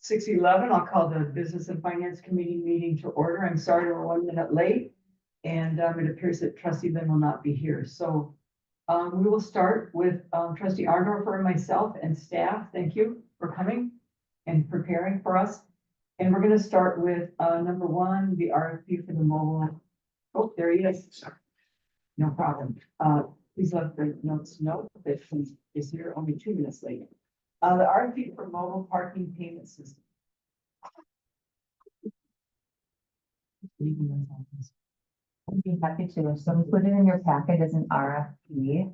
6:11, I'll call the Business and Finance Committee meeting to order. I'm sorry we're 1 minute late. And it appears that trustee Lynn will not be here. So we will start with trustee Arndorfer and myself and staff. Thank you for coming and preparing for us. And we're going to start with number 1, the RFP for the mobile. Oh, there he is. No problem. Please let the notes know that he is here only 2 minutes late. The RFP for mobile parking payment system. I'd be happy to. So included in your packet is an RFP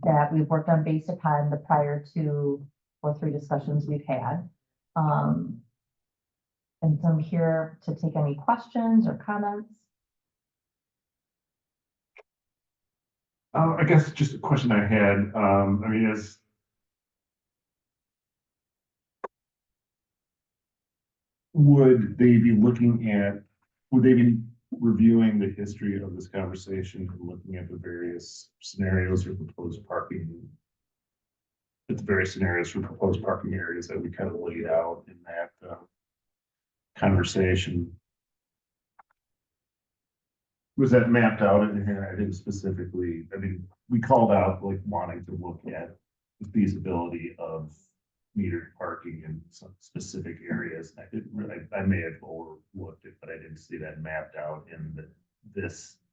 that we've worked on based upon the prior 2 or 3 discussions we've had. And so I'm here to take any questions or comments. I guess just a question I had, I mean, would they be reviewing the history of this conversation and looking at the various scenarios or proposed parking? At the various scenarios for proposed parking areas that we kind of laid out in that conversation. Was that mapped out in here? I didn't specifically, I mean, we called out like wanting to look at the feasibility of metered parking in some specific areas. I didn't really, I may have overlooked it, but I didn't see that mapped out in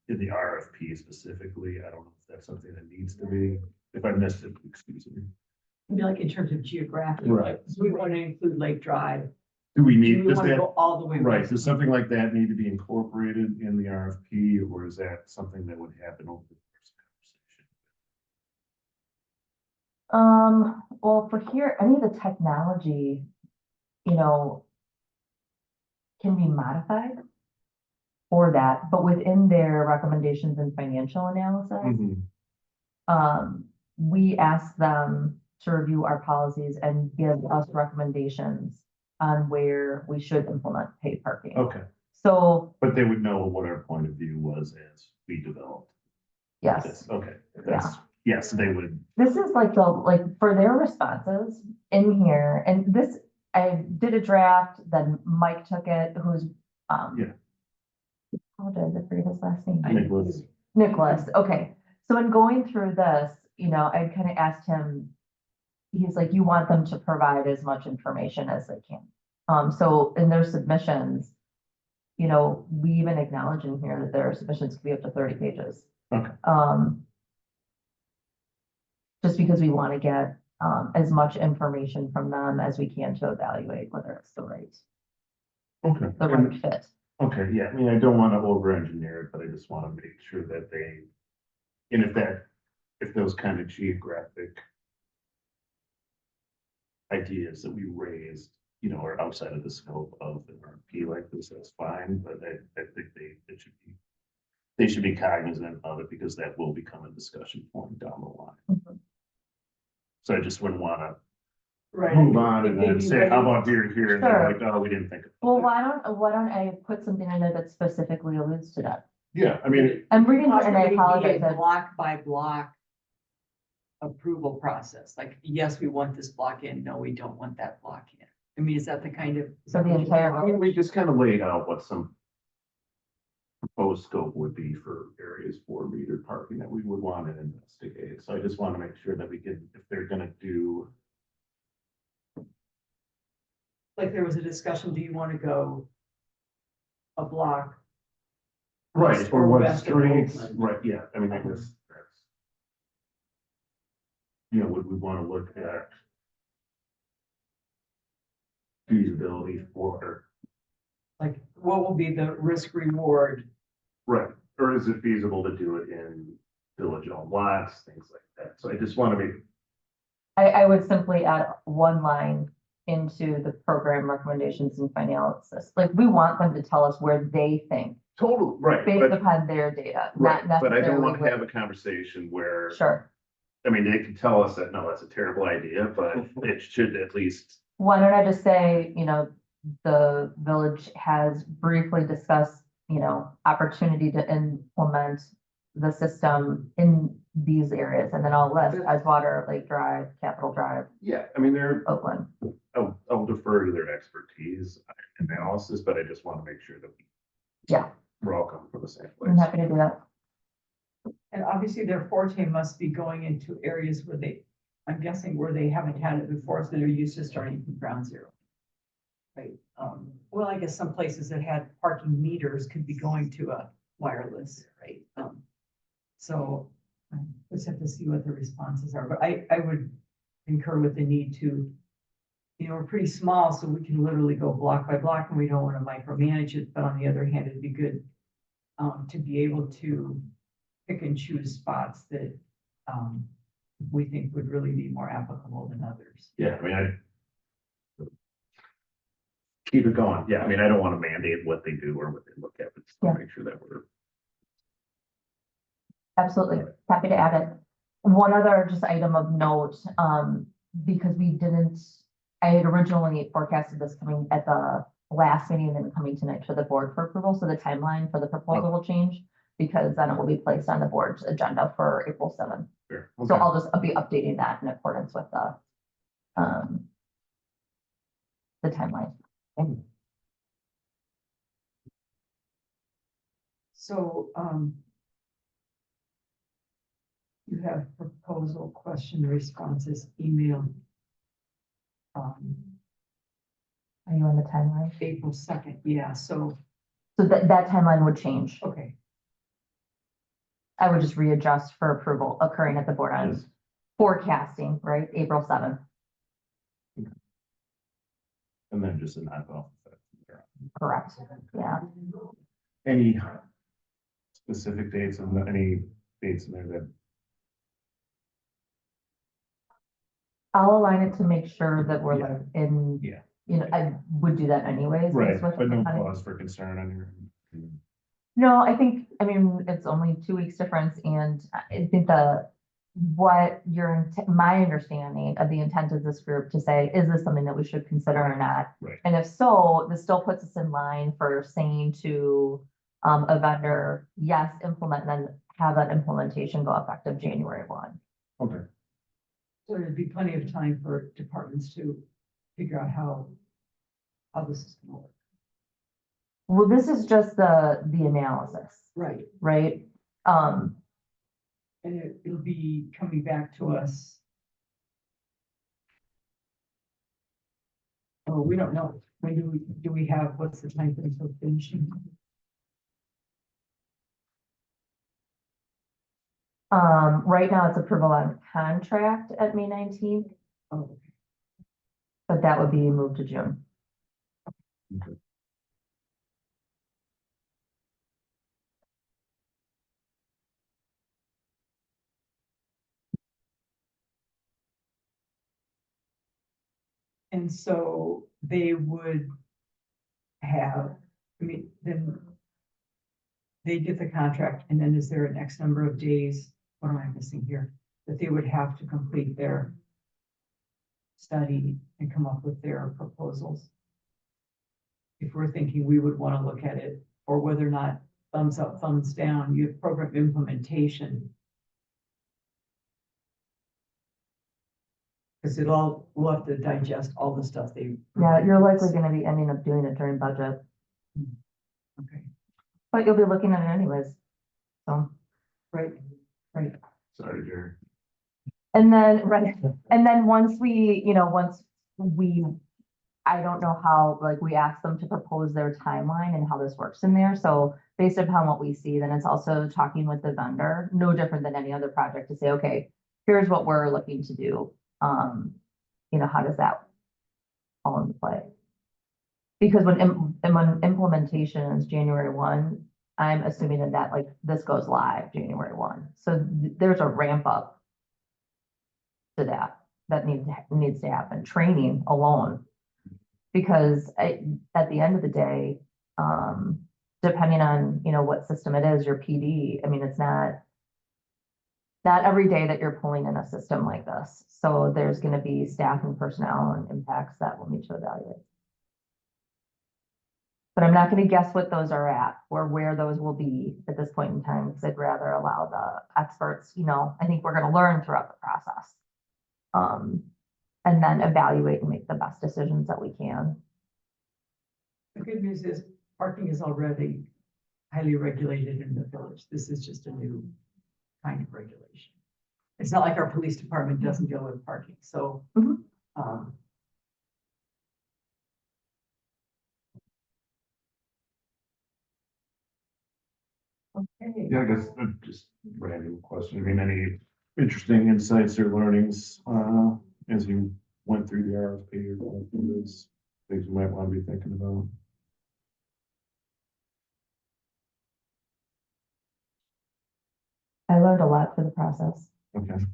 in the RFP specifically. I don't know if that's something that needs to be, if I missed it, excuse me. Maybe like in terms of geographic. Right. So we want to include Lake Drive. Do we Do need, we does want to that, go all the way? right, west? does something like that need to be incorporated in the RFP, or is that something that would happen over the course of conversation? Well, for here, any of the technology, can be modified for that, but within their recommendations and financial analysis, we ask them to review our policies and give us recommendations on where we should implement paid parking. Okay, So, but they would know what our point of view was as we developed yes, this. Okay, that's, yes, they would. this is like for their responses in here, and this, I did a draft, then Mike took it, who's, Yeah. apologize, I forget his last name. Nicholas. Nicholas, okay. So in going through this, I kind of asked him, he's like, you want them to provide as much information as they can. So in their submissions, we even acknowledge in here that their submissions could be up to 30 pages. Okay. Just because we want to get as much information from them as we can to evaluate whether it's the right fit. Okay, yeah, I mean, I don't want to over-engineer it, but I just want to make sure that and if those kind of geographic ideas that we raised, are outside of the scope of the RFP like this, that's fine, but I think they should be cognizant of it because that will become a discussion point down the line. Mhm. So I just wouldn't want to Right. move on and then Maybe say, how about here, and Sure. they're like, oh, we didn't think of it. Well, why don't I put something in there that specifically alludes to that? Yeah, I mean, I'm reading it and I Possibly be apologize. a block by block approval process. Like, yes, we want this block in. No, we don't want that block in. I mean, is that the kind of? So the entire- I mean, we just kind of laid out what some proposed scope would be for areas for metered parking that we would want to investigate. So I just want to make sure that we can, if they're gonna do. Like there was a discussion, do you want to go a block? Right, east or what west of streets, Oakland? right, yeah, I mean, I guess that's. Would we want to look at feasibility for, Like, what will be the risk reward? right, or is it feasible to do it in village-owned lots, things like that? So I just want to be, I would simply add one line into the program recommendations and financials. Like, we want them to tell us where they think, totally, right, based but, upon their data, right, not but I don't necessarily. want to have a conversation where. Sure. I mean, they can tell us that, no, that's a terrible idea, but it should at least, Why don't I just say, the village has briefly discussed, opportunity to implement the system in these areas, and then I'll list Edgewater, Lake Drive, Capitol Drive, yeah, I mean, Oakland. a I'll defer to their expertise and analysis, but I just want to make sure that Yeah, we're all coming from the same I'm place. happy to do that. And obviously their forte must be going into areas where I'm guessing where they haven't had it before, so they're used to starting from ground zero. Right, well, I guess some places that had parking meters could be going to a wireless, right? So just have to see what the responses are, but I would concur with the need to, we're pretty small, so we can literally go block by block and we don't want to micromanage it, but on the other hand, it'd be good to be able to pick and choose spots that we think would really be more applicable than others. Yeah, I mean, keep it going. Yeah, I mean, I don't want to mandate what they do or what they look at, but just want to make sure that we're. Absolutely, happy to add it. One other just item of note, because I had originally forecasted this coming at the last meeting and then coming tonight to the board for approval, so the timeline for the proposal will change, because then it will be placed on the board's agenda for April 7th. Sure. So Okay. I'll be updating that in accordance with the timeline. So, you have proposal, question, responses, email. Are you on the timeline? April 2nd, yeah, so, So that timeline would change. okay, I would just readjust for approval occurring at the board on Yes. forecasting, right? April 7th, And then just a knock-off. correct? Yeah. Any specific dates and any dates in there that, I'll align it to make sure that we're like in. Yeah. I would do that anyways. right, based with but no the- cause for concern on your. No, I mean, it's only 2 weeks difference, and I think my understanding of the intent of this group to say, is this something that we should consider or not? Right. And if so, this still puts us in line for saying to a vendor, yes, implement, and then have that implementation go effective January 1. Okay, so there'd be plenty of time for departments to figure out how this is gonna work. Well, this is just the analysis, Right, right? and it'll be coming back to us. Oh, we don't know, when do we have, what's the time frame for finishing? Right now it's approval on contract at May 19th, Oh, okay. but that would be moved to June. okay. And so they would have, then they get the contract, and then is there an X number of days, what am I missing here? That they would have to complete their study and come up with their proposals. If we're thinking we would want to look at it, or whether or not thumbs up, thumbs down, you have program implementation. Because we'll have to digest all the stuff they. Yeah, you're likely gonna be ending up doing it during budget, Okay, but you'll be looking at it anyways. So, right, right. Sorry, Jerry. and then, right, and then once we, I don't know how, like, we ask them to propose their timeline and how this works in there. So based upon what we see, then it's also talking with the vendor, no different than any other project, to say, okay, here's what we're looking to do. How does that fall into play? Because when implementation is January 1, I'm assuming that like this goes live January 1. So there's a ramp up to that needs to happen, training alone. Because at the end of the day, depending on, what system it is, your PD, I mean, it's not every day that you're pulling in a system like this. So there's going to be staff and personnel and impacts that we'll need to evaluate. But I'm not going to guess what those are at or where those will be at this point in time, because I'd rather allow the experts, I think we're going to learn throughout the process. and then evaluate and make the best decisions that we can. The good news is parking is already highly regulated in the village. This is just a new kind of regulation. It's not like our police department doesn't deal with parking, so. Mhm. Okay. Yeah, I guess just random question. I mean, any interesting insights or learnings, as you went through the RFP or going through this, things you might want to be thinking about? I learned a lot through the process. Okay.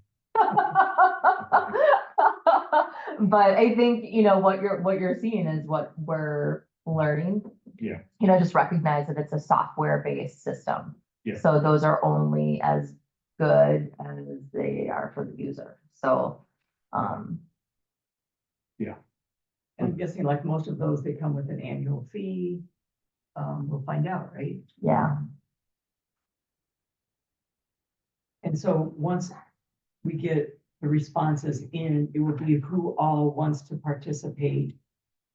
But I think, you know, what you're seeing is what we're learning. Yeah. You know, just recognize that it's a software-based system. Yeah. So those are only as good as they are for the user. So, And I'm guessing like most of those, they come with an annual fee. We'll find out, right? yeah. And so once we get the responses in, it will be who all wants to participate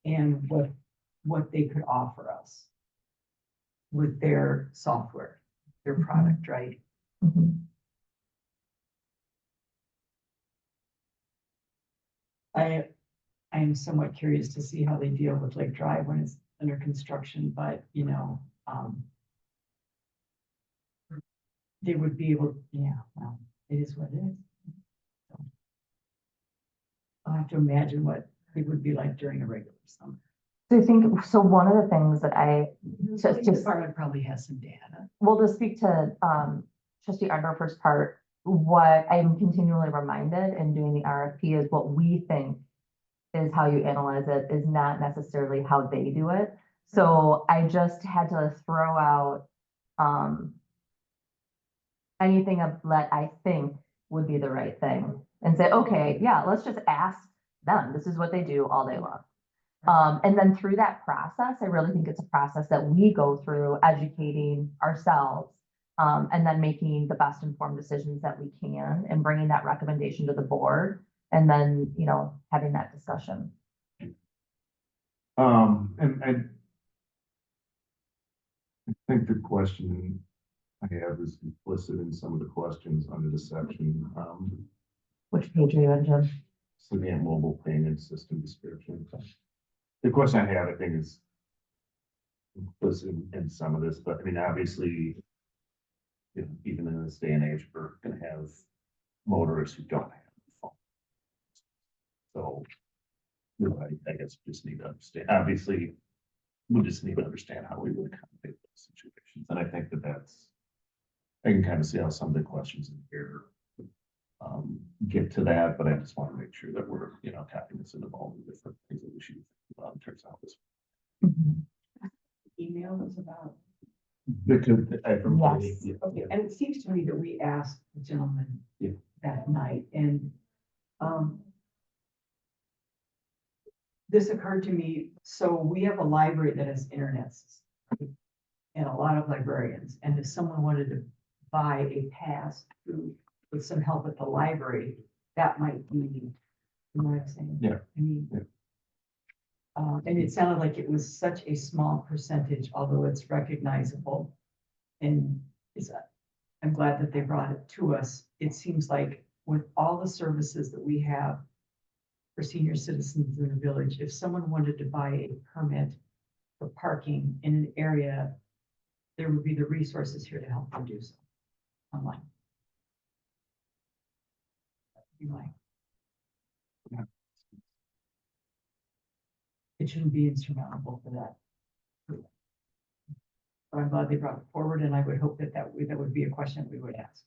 and what they could offer us with their software, their product, right? Mhm. I am somewhat curious to see how they deal with Lake Drive when it's under construction, but you know, they would be able, yeah, well, it is what it is. So, I'll have to imagine what it would be like during a regular summer. So I think, so one of the things that The So police just- department probably has some data. well, to speak to trustee Arndorfer's part, what I'm continually reminded in doing the RFP is what we think is how you analyze it is not necessarily how they do it. So I just had to throw out anything that I think would be the right thing and say, okay, yeah, let's just ask them. This is what they do all day long. And then through that process, I really think it's a process that we go through educating ourselves, and then making the best informed decisions that we can and bringing that recommendation to the board and then, you know, having that discussion. And I think the question I have is implicit in some of the questions under the section, Which page are you on, Jim? Savant mobile payment system description. The question I have, I think, is implicit in some of this, but I mean, obviously, even in this day and age, we're gonna have motorists who don't have a phone. So, you know, I guess we just need to understand, obviously, we just need to understand how we would accommodate those situations, and I think that's, I can kind of see how some of the questions in here get to that, but I just want to make sure that we're, you know, cognizant of all the different things that we should think about in terms of how this. Email was about. Because Yes. Okay, and it seems to me that we asked the gentleman Yeah. that night, and this occurred to me, so we have a library that has internet and a lot of librarians, and if someone wanted to buy a pass through with some help at the library, that might be, you know what I'm saying? Yeah. I mean, Yeah. and it sounded like it was such a small percentage, although it's recognizable. And I'm glad that they brought it to us. It seems like with all the services that we have for senior citizens in the village, if someone wanted to buy a permit for parking in an area, there would be the resources here to help them do so online. You might. Yeah. It shouldn't be insurmountable for that. But I'm glad they brought it forward, and I would hope that that would be a question we would ask.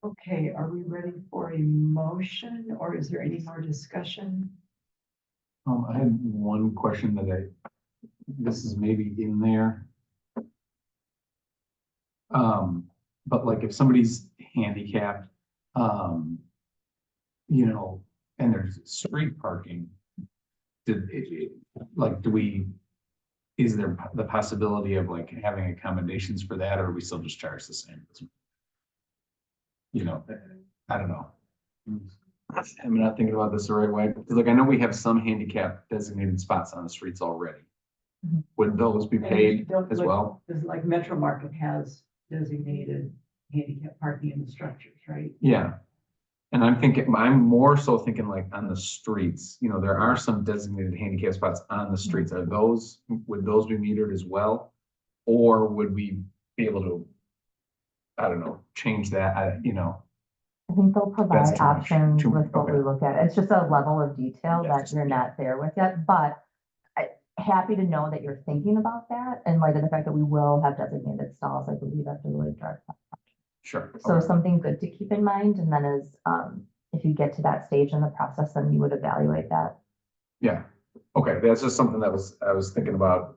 Okay, are we ready for a motion, or is there any more discussion? I had one question that this is maybe in there. But like if somebody's handicapped, you know, and there's street parking, do we is there the possibility of like having accommodations for that, or we still just charge the same? You know, I don't know. I'm not thinking about this the right way, because like I know we have some handicap designated spots on the streets already. Mhm. Would those be paid Don't as look- well? There's like Metro Market has designated handicap parking in the structures, right? Yeah. And I'm more so thinking like on the streets, you know, there are some designated handicap spots on the streets. Would those be metered as well? Or would we be able to, I don't know, change that, you know? I think they'll provide too much, options too- with what we okay. look at. It's just a level of detail Yeah, that you're not there with yet, but happy to know that you're thinking about that and like the fact that we will have designated stalls, I believe, after the Lake Drive. Sure. So Okay. something good to keep in mind, and then if you get to that stage in the process, then you would evaluate that. Yeah, okay, that's just something that I was thinking about.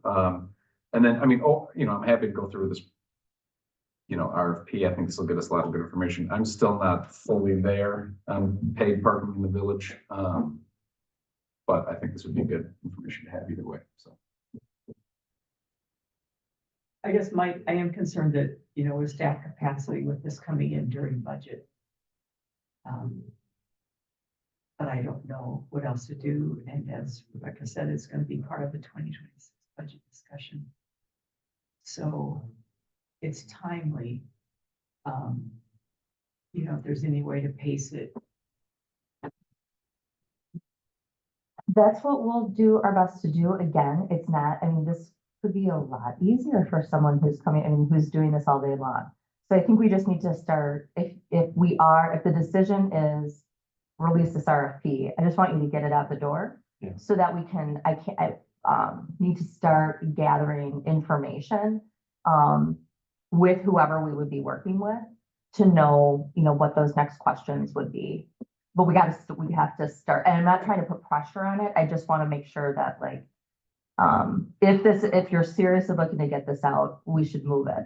And then, I mean, I'm happy to go through this. RFP, I think this will get us a lot of good information. I'm still not fully there on paid parking in the village. But I think this would be good information to have either way, so. I guess I am concerned that, with staff capacity with this coming in during budget. But I don't know what else to do. And as Rebecca said, it's going to be part of the 2026 budget discussion. So it's timely. If there's any way to pace it. That's what we'll do our best to do. Again, it's not, I mean, this could be a lot easier for someone who's coming and who's doing this all day long. So I think we just need to start, if the decision is release this RFP, I just want you to get it out the door. Yeah. So that we can, I need to start gathering information, with whoever we would be working with to know, what those next questions would be. But we have to start, and I'm not trying to put pressure on it. I just want to make sure that like, if you're seriously looking to get this out, we should move it.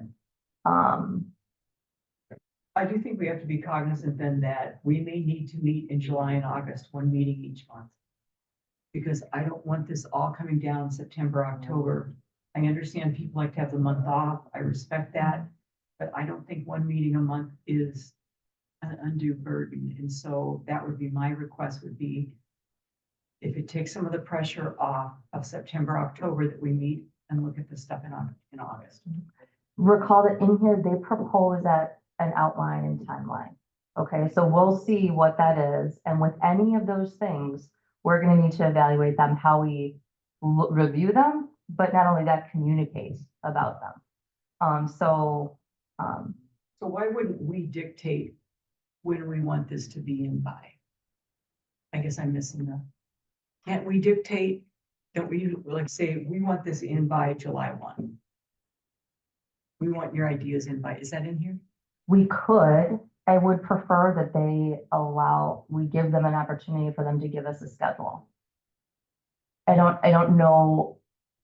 I do think we have to be cognizant then that we may need to meet in July and August, one meeting each month. Because I don't want this all coming down September, October. I understand people like to have the month off. I respect that. But I don't think one meeting a month is an undue burden. And so that would be my request would be if it takes some of the pressure off of September, October, that we meet and look at the stuff in August. Recall that in here, they propose that an outline and timeline. Okay, so we'll see what that is. And with any of those things, we're going to need to evaluate them, how we review them, but not only that, communicate about them. So why wouldn't we dictate when we want this to be in by? I guess I'm missing can't we dictate, don't we like say, we want this in by July 1? We want your ideas in by, is that in here? we could, I would prefer that we give them an opportunity for them to give us a schedule. I don't know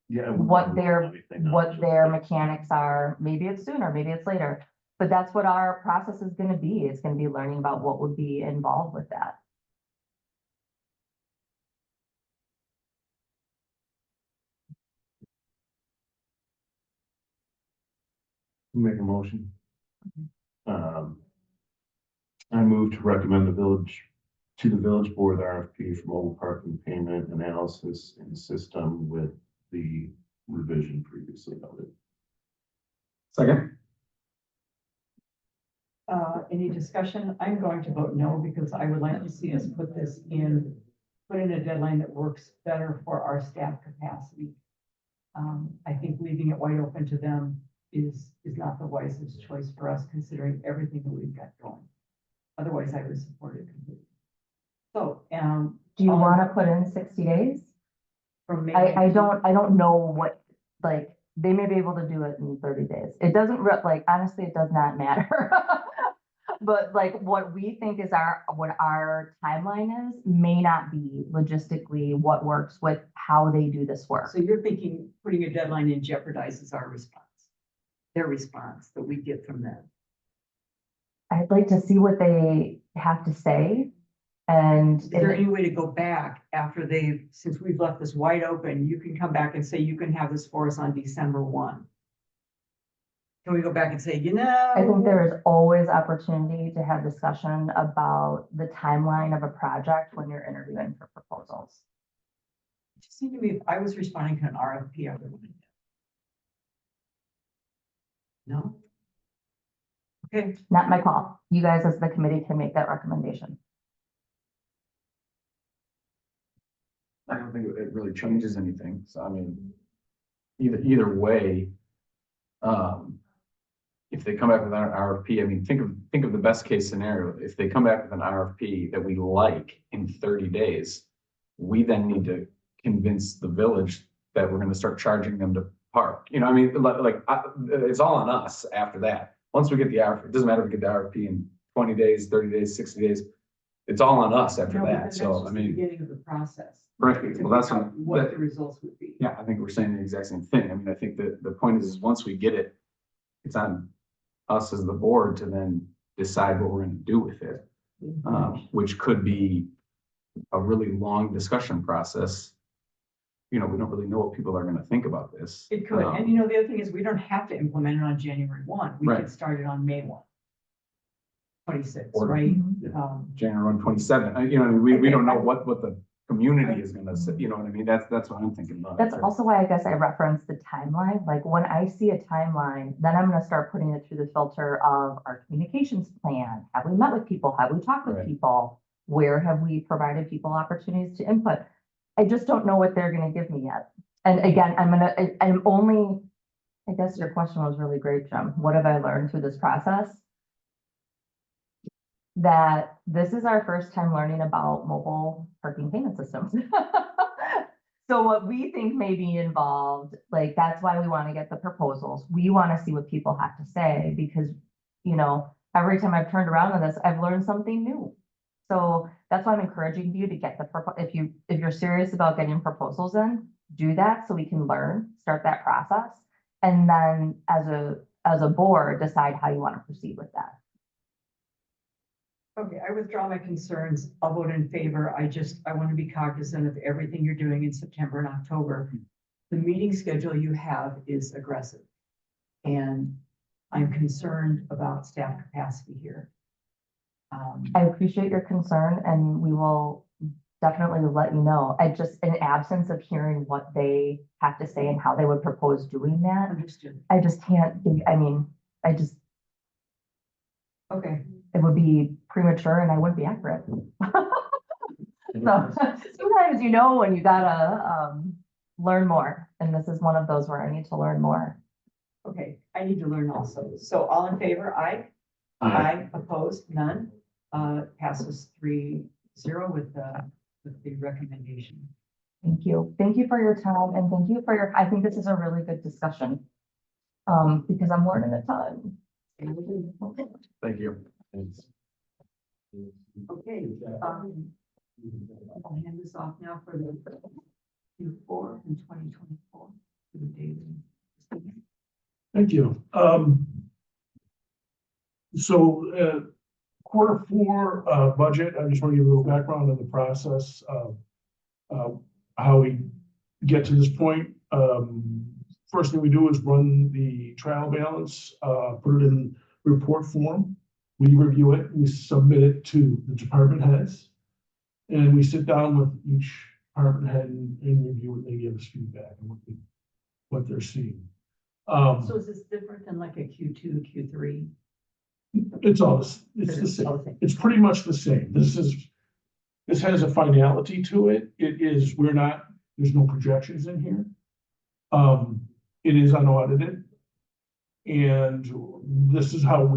Yeah. what their mechanics are. Maybe it's sooner, maybe it's later, but that's what our process is going to be. It's going to be learning about what would be involved with that. Make a motion. I move to recommend to the village board RFP for mobile parking payment analysis and system with the revision previously noted. Second. Any discussion? I'm going to vote no because I would like to see us put in a deadline that works better for our staff capacity. I think leaving it wide open to them is not the wisest choice for us, considering everything that we've got going. Otherwise, I would support it completely. So, Do you want to put in 60 days? from May I 19th, don't know what, like, they may be able to do it in 30 days. It doesn't honestly, it does not matter. But like what we think is what our timeline is may not be logistically what works with how they do this work. So you're thinking putting a deadline in jeopardizes our response, their response that we get from them. I'd like to see what they have to say And Is there any way to go back after since we've left this wide open, you can come back and say, you can have this for us on December 1? Can we go back and say, I think there is always opportunity to have discussion about the timeline of a project when you're interviewing for proposals. It just seemed to me if I was responding to an RFP, I would want to. No? Okay, Not my call. You guys as the committee can make that recommendation. I don't think it really changes anything, so I mean, either way. If they come back with an RFP, I mean, think of the best case scenario. If they come back with an RFP that we like in 30 days, we then need to convince the village that we're gonna start charging them to park. You know, I mean, it's all on us after that. Once we get the RFP, it doesn't matter if we get the RFP in 20 days, 30 days, 60 days. It's all on us after no, but then that, that's so just I the mean, beginning of the process. right, To well, that's figure out what that- the results would be. yeah, I think we're saying the exact same thing. I mean, I think that the point is once we get it, it's on us as the board to then decide what we're gonna do with it. Which could be a really long discussion process. You know, we don't really know what people are gonna think about this. It could, and you know, the other thing is we don't have to implement it on January 1. We Right. could start it on May 1. 26, Or- right? Mhm. January 1, 27, you know, we don't know Okay. what the community is gonna say, you know what I mean? That's what I'm thinking about. That's also why I guess I referenced the timeline. Like when I see a timeline, then I'm gonna start putting it through the filter of our communications plan. Have we met with people? Have we talked with Right. people? Where have we provided people opportunities to input? I just don't know what they're gonna give me yet. And again, I'm only, I guess your question was really great, Jim. What have I learned through this process? That this is our first time learning about mobile parking payment systems. So what we think may be involved, like, that's why we want to get the proposals. We want to see what people have to say because, you know, every time I've turned around on this, I've learned something new. So that's why I'm encouraging you to get if you're serious about getting proposals in, do that so we can learn, start that process. And then as a board, decide how you want to proceed with that. Okay, I withdraw my concerns. I'll vote in favor. I want to be cognizant of everything you're doing in September and October. The meeting schedule you have is aggressive. And I'm concerned about staff capacity here. I appreciate your concern and we will definitely let you know. I just, in absence of hearing what they have to say and how they would propose doing that, Understood. I just can't be, Okay, it would be premature and I wouldn't be accurate. So sometimes you know when you gotta learn more, and this is one of those where I need to learn more. okay. I need to learn also. So all in favor, aye? Aye, opposed, none. Passes 3-0 with the recommendation. Thank you. Thank you for your time and thank you for I think this is a really good discussion. Because I'm learning a ton. Thank you. Okay, I'll hand this off now for the Q4 in 2024 to David. Thank you. So, Q4 budget, I just want to give a little background on the process of how we get to this point. First thing we do is run the trial balance, put it in report form. We review it, we submit it to the department heads. And we sit down with each department head and review it, they give us feedback on what they're seeing. So is this different than like a Q2, Q3? It's the same. It's pretty much the same. This has a finality to it. There's no projections in here. It is unaudited. And this is how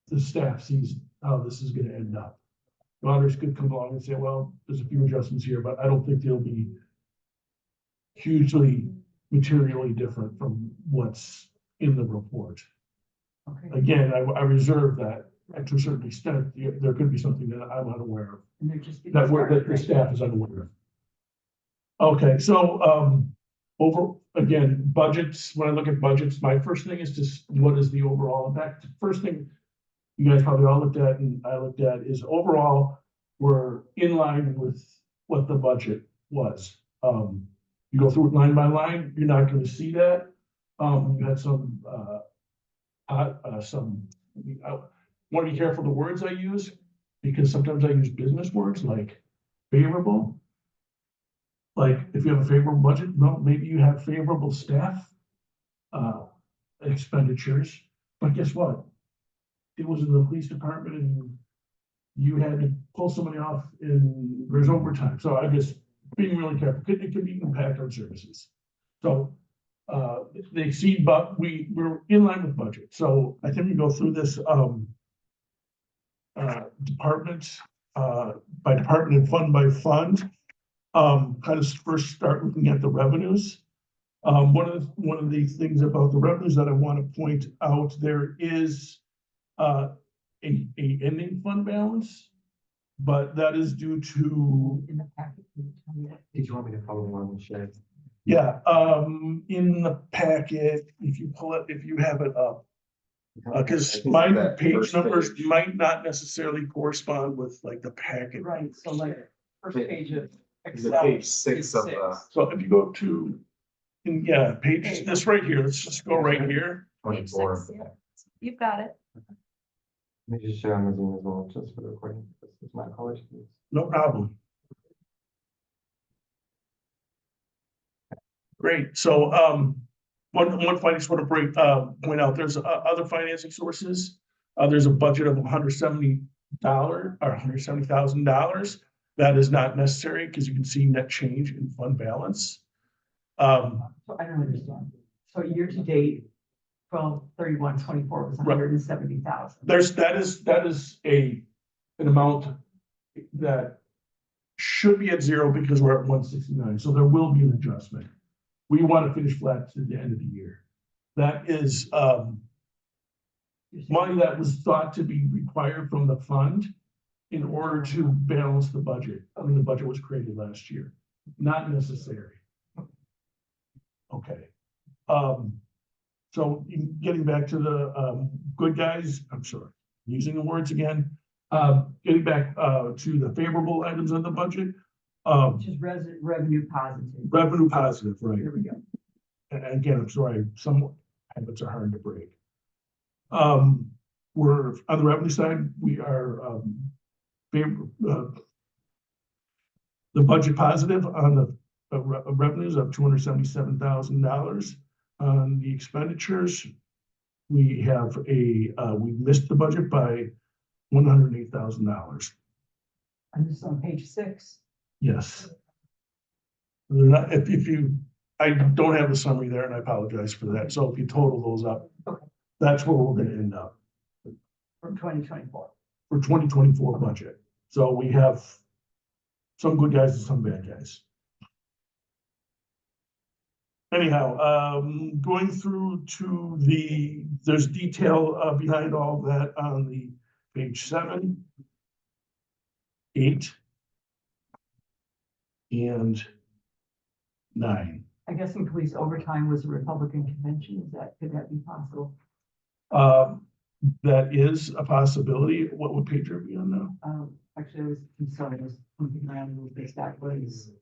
the staff sees how this is gonna end up. The auditors could come along and say, well, there's a few adjustments here, but I don't think they'll be hugely materially different from what's in the report. Okay, Again, I reserve that to a certain extent, there could be something that I'm unaware of, and they're just. getting that started, the right? staff is unaware of. Okay, so, again, budgets, when I look at budgets, my first thing is just, what is the overall impact? First thing you guys probably all looked at and I looked at is overall, were in line with what the budget was. You go through it line by line, you're not gonna see that. You had some, I want to be careful the words I use, because sometimes I use business words like favorable. Like, if you have a favorable budget, well, maybe you have favorable staff expenditures, but guess what? It was in the police department and you had to pull somebody off in, there's overtime, so I just being really careful, it could be impact on services. So, they exceed, but we're in line with budget, so I think we go through this, department, by department and fund by fund. Kind of first start looking at the revenues. One of the things about the revenues that I want to point out, there is a ending fund balance, but that is due to, In the packet. Can you tell me what- Did you want me to follow along the shed? yeah, in the packet, if you pull it, if you have it up. Because my That page first numbers page. might not necessarily correspond with like the packet. Right, so like, first page of Is it Excel. page 6 of the So if you go to, page, this right here, let's just go right here. 24? You've got it. Let me just share on the Zoom as well, just for the recording. This is my apologies. No problem. Great, so, one finance want to point out, there's, other financing sources. There's a budget of $170 or $170,000. That is not necessary, because you can see net change in fund balance. So I don't understand. So year to date, 12/31/24 was Right. 170,000. That is an amount that should be at zero because we're at 169, so there will be an adjustment. We want to finish flat to the end of the year. That is, money that was thought to be required from the fund in order to balance the budget. I mean, the budget was created last year, not necessary. Okay. So getting back to the, good guys, I'm sorry, using the words again. Getting back, to the favorable items on the budget, Which is revenue positive. revenue positive, right? Here we go. And again, I'm sorry, some habits are hard to break. We're on the revenue side, we are, the budget positive on the revenues of $277,000. On the expenditures, we have we missed the budget by $108,000. And this is on page 6. Yes. They're not, if you, I don't have the summary there and I apologize for that. So if you total those up, Okay. that's where we're gonna end up From 2024. for 2024 budget. So we have some good guys and some bad guys. Anyhow, going through to there's detail behind all that on the page 7, 8, and 9. I guess in police overtime was a Republican convention. Could that be possible? That is a possibility. What page are we on now? Actually, I'm sorry, I was looking around a little bit. That was,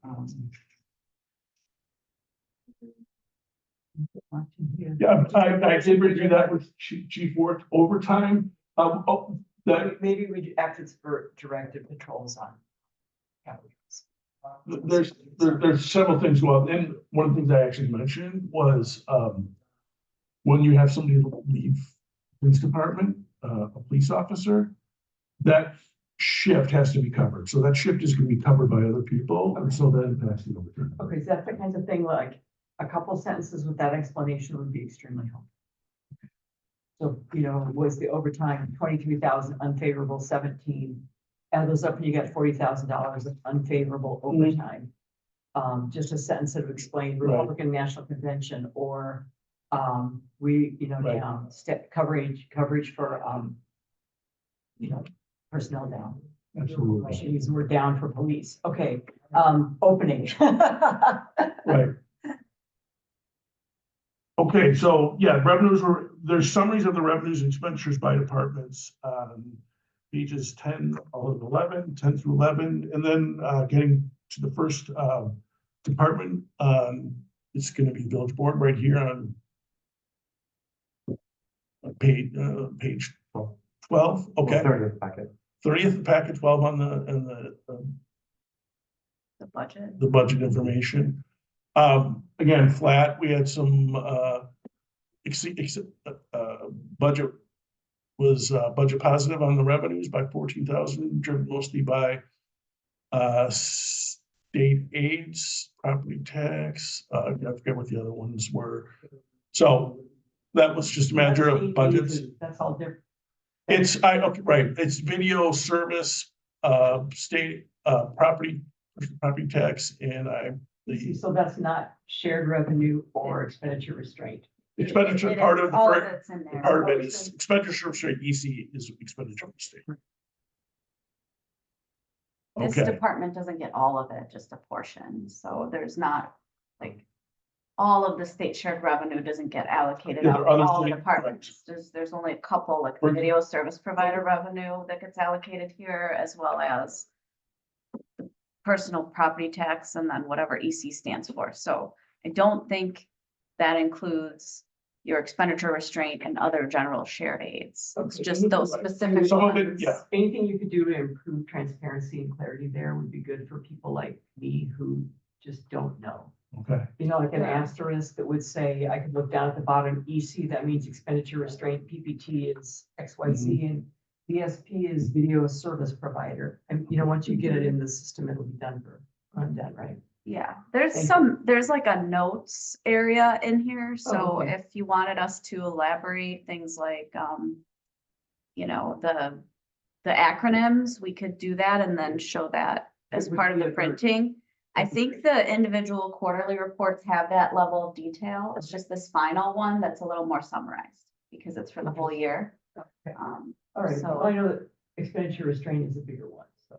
watching here. Yeah, I did review that with Chief Ward overtime. That Maybe we acted for directed patrols on. there's several things going on. And one of the things I actually mentioned was, when you have somebody leave police department, a police officer, that shift has to be covered. So that shift is gonna be covered by other people, and so that impacts the overtime. Okay, so that's the kind of thing, like, a couple sentences with that explanation would be extremely helpful. So, was the overtime 23,000 unfavorable 17? Add those up and you get $40,000 of unfavorable overtime. Just a sentence that would explain Right. Republican National Convention or, we, Right. down, step coverage for, personnel down. Absolutely. We're down for police. Okay, opening. Right. Okay, so yeah, there's summaries of the revenues and expenditures by departments. pages 10, 11, 10 through 11, and then getting to the first department. It's gonna be village board right here on page 12, okay, 30th packet. 30th packet 12 on The budget. the budget information. Again, flat, we had some budget was budget positive on the revenues by 14,000, driven mostly by state aids, property tax, I forget what the other ones were. So that was just a matter of budgets. That's all different. Okay, right, it's video service, state, property tax, and So that's not shared revenue or expenditure restraint. expenditure It part is, of the all first. it's in there. Part of it is expenditure straight, EC is expenditure state. This Okay, department doesn't get all of it, just a portion, so there's not, like, all of the state shared revenue doesn't get allocated Yeah, out there to are other all things, departments. There's only a couple, like the Right. video service provider revenue that gets allocated here, as well as the personal property tax and then whatever EC stands for. So I don't think that includes your expenditure restraint and other general shared aids. It's Okay. just those specific Some of it, ones. yeah. Anything you could do to improve transparency and clarity there would be good for people like me who just don't know. okay, You know, like an Yeah. asterisk that would say, I could look down at the bottom, EC, that means expenditure restraint, PPT is XYZ, and VSP is video service provider. And, you know, once you get it in the system, it'll be done right? Yeah, Thank you. there's like a notes area in here, so okay. if you wanted us to elaborate things like, you know, the acronyms, we could do that and then show that as It would part of be the a very- printing. I that'd be think the individual quarterly reports have that level of detail. It's just this final one that's a little more summarized because it's for the whole year. Okay. Um, All right, So- well, I know that expenditure restraint is a bigger one, so.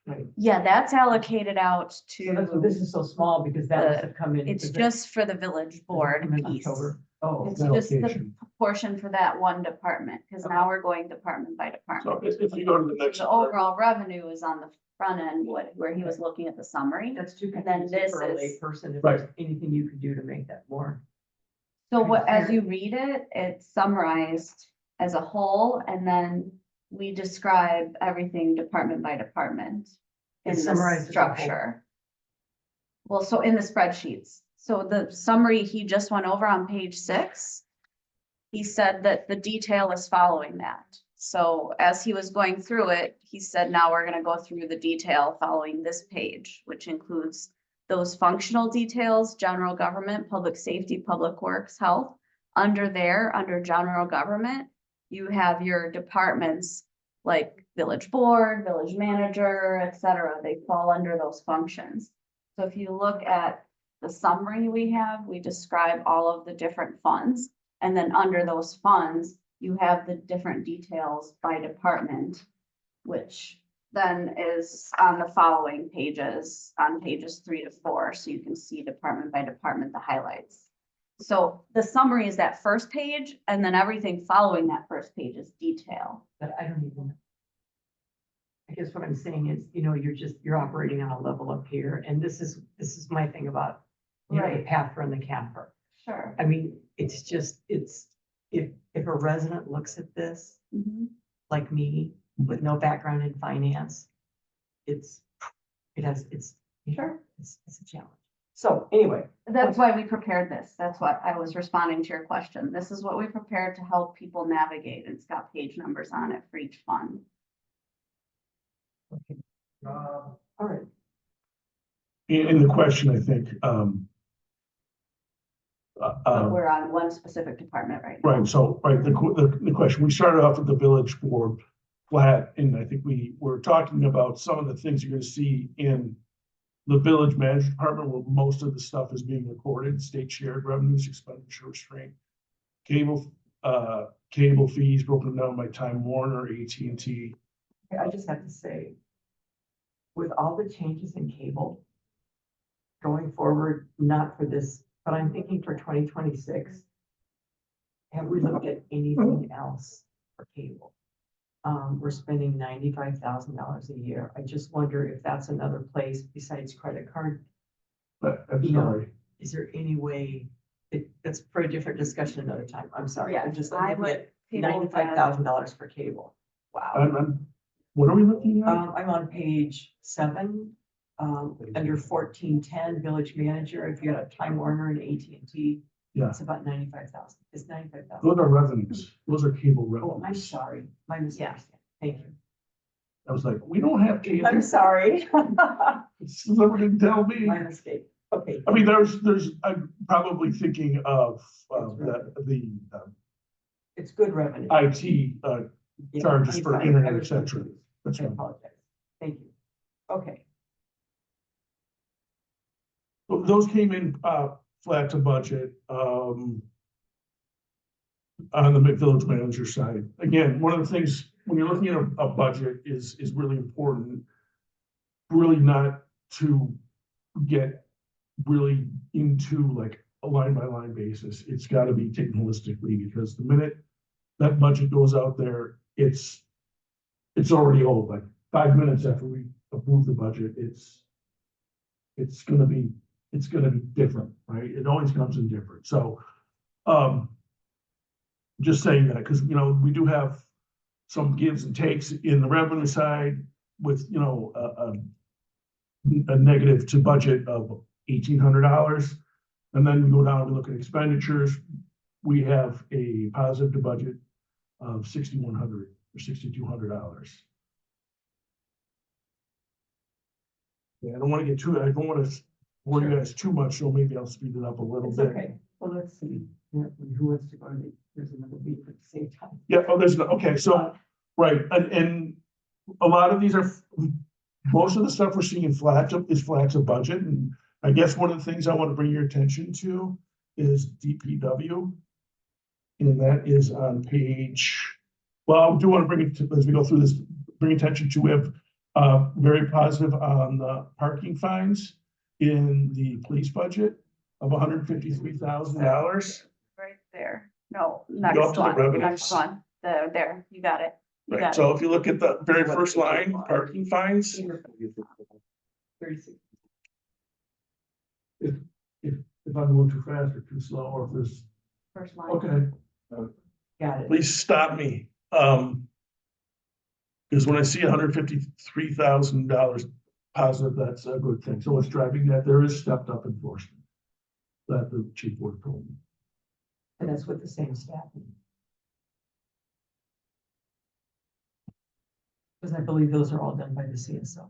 Right. yeah, that's allocated out So that's what this to, is so small because that must have come in. it's does that- just for the village does it board come in piece. October? Oh, It's just the allocation. portion for that one department, because now we're going department by So department. if you go to the next. The overall revenue is on the front end, where he was looking at the summary. that's too And then confusing this for a is- layperson. If Right. there's anything you could do to make that more. So what, as you read it, it's summarized as a whole, and then we describe everything department by department in It's the summarized as a whole. structure. Well, so in the spreadsheets, so the summary he just went over on page 6, he said that the detail is following that. So as he was going through it, he said, now we're gonna go through the detail following this page, which includes those functional details, general government, public safety, public works, health. Under there, under general government, you have your departments like village board, village manager, et cetera. They fall under those functions. So if you look at the summary we have, we describe all of the different funds. And then under those funds, you have the different details by department, which then is on the following pages, on pages 3 to 4. So you can see department by department, the highlights. So the summary is that first page, and then everything following that first page is detail. But I don't even. I guess what I'm saying is, you know, you're operating on a level up here, and this is my thing about, you know, the Right. path from the camper. Sure. I mean, it's just, if a resident looks at this, like me, with no background in finance, it's Sure. it's a challenge. So anyway, That's why we prepared this. That's what I was responding to your question. This is what we prepared to help people navigate. It's got page numbers on it for each fund. all right, In the question, I think, But we're on one specific department right now. right, so, right, the question, we started off with the village board flat, and I think we were talking about some of the things you're gonna see in the village management department, where most of the stuff is being recorded, state shared revenues, expenditure restraint, cable fees broken down by Time Warner, AT&T. I just have to say, with all the changes in cable going forward, not for this, but I'm thinking for 2026, have we looked at anything else for cable? we're spending $95,000 a year. I just wonder if that's another place besides credit card. But I'm You know, sorry. Is there any way, that's for a different discussion another time. I'm sorry. Yeah, I'm just I looking would at table that. $95,000 for cable. Wow. What are we looking at? I'm on page 7, under 1410, village manager. If you got a Time Warner and AT&T, Yeah. it's about 95,000. It's 95,000. Those are revenues. Those are cable Oh, I'm revenues. sorry. My mistake. Thank you. I was like, we don't have cable. I'm sorry. Somebody didn't tell me. My mistake. Okay. I mean, I'm probably thinking of, the It's good revenue. IT, Yeah, charges I'm for sorry. internet, I was et cetera. confused. That's I fine. apologize. Thank you. Okay. Those came in, flat to budget, on the village manager side. Again, one of the things, when you're looking at a budget is really important. Really not to get really into like a line by line basis. It's gotta be taken holistically, because the minute that budget goes out there, it's already old, like 5 minutes after we approve the budget, it's gonna be different, right? It always comes in different, so, just saying that, because, we do have some gives and takes in the revenue side with, a negative to budget of $1,800. And then we go down, we look at expenditures, we have a positive to budget of $6,100 or $6,200. Yeah, I don't want to bore you guys too much, so maybe I'll speed it up a little It's bit. okay. Well, let's see. Yeah, who wants to go to there's another week at the same time. Yeah, okay, so, right, and a lot of these are, most of the stuff we're seeing in is flat to budget, and I guess one of the things I want to bring your attention to is DPW. And that is on page, well, I do want to bring it to, as we go through this, bring attention to, we have very positive on the parking fines in the police budget of $153,000. Right there. No, Go up next to the one, revenues. next one. There, you got it. You Right, got it. so if you look at the very first line, parking fines, 36. if I'm going too fast or too slow, or if there's, First line. okay, Got it. please stop me. Because when I see $153,000 positive, that's a good thing. So what's driving that? There is stepped up enforcement that the chief board told me. And that's with the same staffing. Because I believe those are all done by the CSO.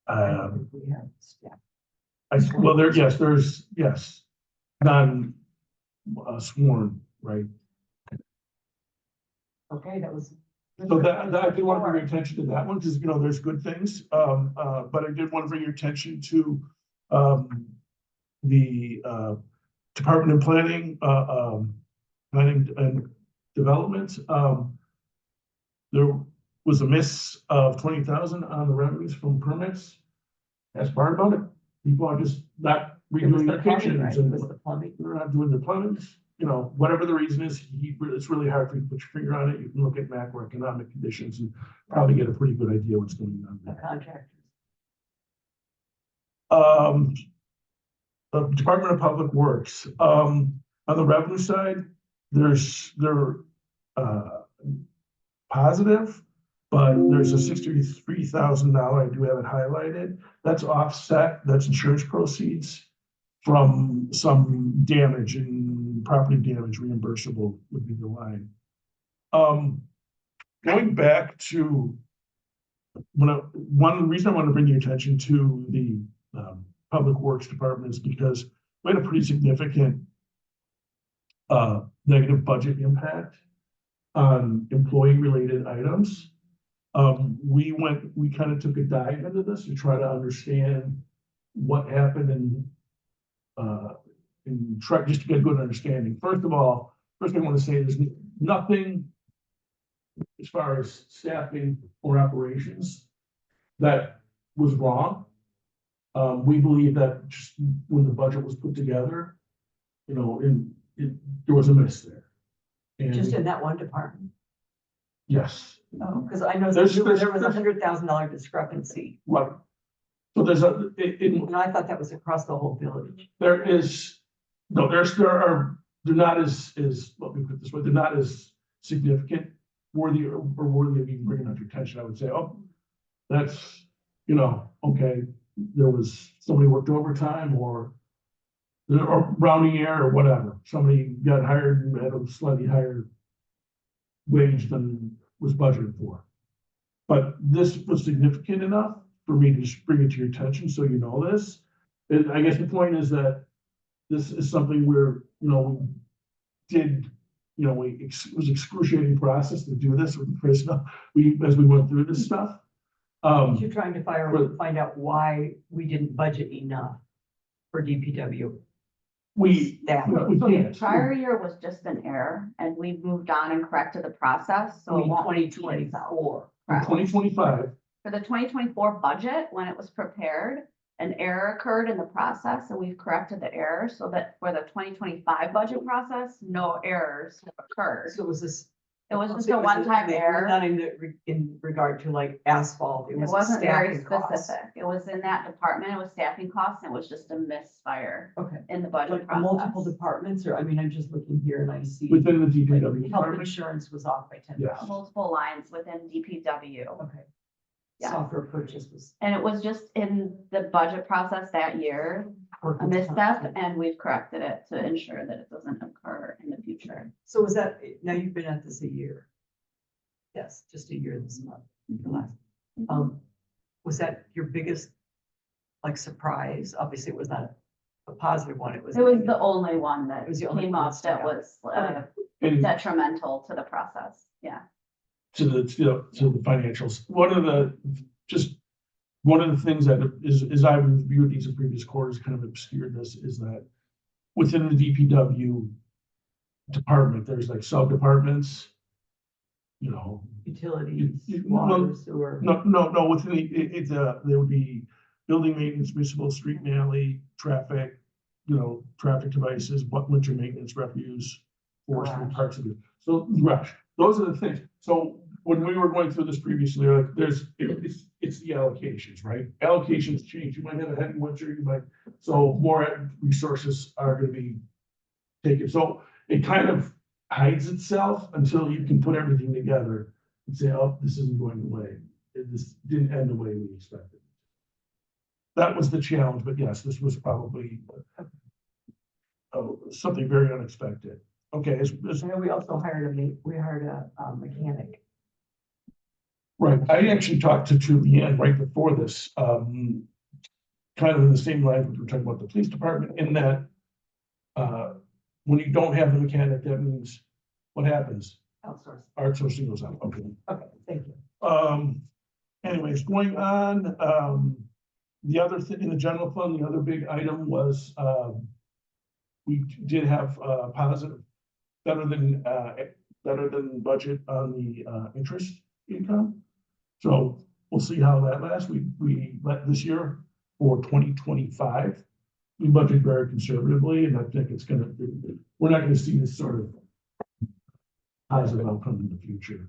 I don't Um, think we have staff. well, yes, non sworn, right? Okay, that was. So that I did want to bring your attention to that one, because, there's good things, but I did want to bring your attention to, the, Department of Planning, Planning and Development, there was a miss of 20,000 on the revenues from permits. That's part about it. People are just not It was redoing the their plumbing, kitchens, right? It and was the plumbing. they're not doing the plumbings, whatever the reason is, it's really hard for you to put your finger on it. You can look at macroeconomic conditions and probably get a pretty good idea what's going on The there. contractors. The Department of Public Works, on the revenue side, they're positive, but there's a $63,000, I do have it highlighted, that's offset, that's insurance proceeds from some damage, and property damage reimbursable would be the line. Going back to one reason I want to bring your attention to the Public Works Department is because we had a pretty significant negative budget impact on employee-related items. We kind of took a dive into this to try to understand what happened and try just to get a good understanding. First of all, first thing I want to say is nothing as far as staffing or operations that was wrong. We believe that just when the budget was put together, there was a miss there. And Just in that one department. Yes, Because I know There's- there was there's- $100,000 discrepancy, right. So there's and I thought that was across the whole village. there is, no, they're not as, let me put it this way, they're not as significant, worthy of even bringing up your attention. I would say, oh, that's, okay, there was, somebody worked overtime or rounding error or whatever. Somebody got hired and had a slightly higher wage than was budgeted for. But this was significant enough for me to just bring it to your attention, so you know this. And I guess the point is that this is something where, we did, it was excruciating process to do this with Chris, as we went through this stuff. You're trying to find out why we didn't budget enough for DPW We staff. we So the can't. prior year was just an error and we moved on and corrected the process, so it won't repeat itself. 2024. In Correct. 2025, For the 2024 budget, when it was prepared, an error occurred in the process and we've corrected the error so that for the 2025 budget process, no errors have occurred. So was this? It was just a one-time error. Not in regard to like asphalt. It was wasn't very staffing costs. specific. It was in that department, it was staffing costs, and it was just a misfire Okay. in the budget Like multiple process. departments, or, I'm just looking here and I see. within the like, DPW Health department, insurance was off by 10. Yes. Multiple lines within DPW. Okay. Yeah. Software purchase was. And it was just in the budget process that year, a misstep, and we've corrected it to ensure that it doesn't occur in the future. So was that, now you've been at this a year? Yes, just a year this month. the last. Was that your biggest, like, surprise? Obviously, it was not a positive one. It was. It was the only one that It was the only came one that up stood that out. was and detrimental to the process, yeah. to the financials. One of the things that is I reviewed these in previous quarters, kind of obscured this, is that within the DPW department, there's like sub-departments, Utilities, You- water, sewer. no, within there would be building maintenance, municipal, street and alley, traffic, traffic devices, winter maintenance, refuse, forestry, Garage. parts of it. So, right, those are the things. So when we were going through this previously, like, it's the allocations, right? Allocations change. You might have a heavy winter, so more resources are gonna be taken. So it kind of hides itself until you can put everything together and say, oh, this isn't going away. This didn't end the way we expected. That was the challenge, but yes, this was probably something very unexpected. Okay, I know we also hired a mechanic. right, I actually talked to Leanne right before this, kind of in the same line, we were talking about the police department, in that when you don't have the mechanic, that means, what happens? Outsourced. Outsourcing goes out, okay. Okay, thank you. Anyways, going on, the other thing in the general fund, the other big item was, we did have, positive, better than budget on the, interest income. So we'll see how that lasts. We let this year for 2025. We budget very conservatively, and I think we're not gonna see this sort of positive outcome in the future.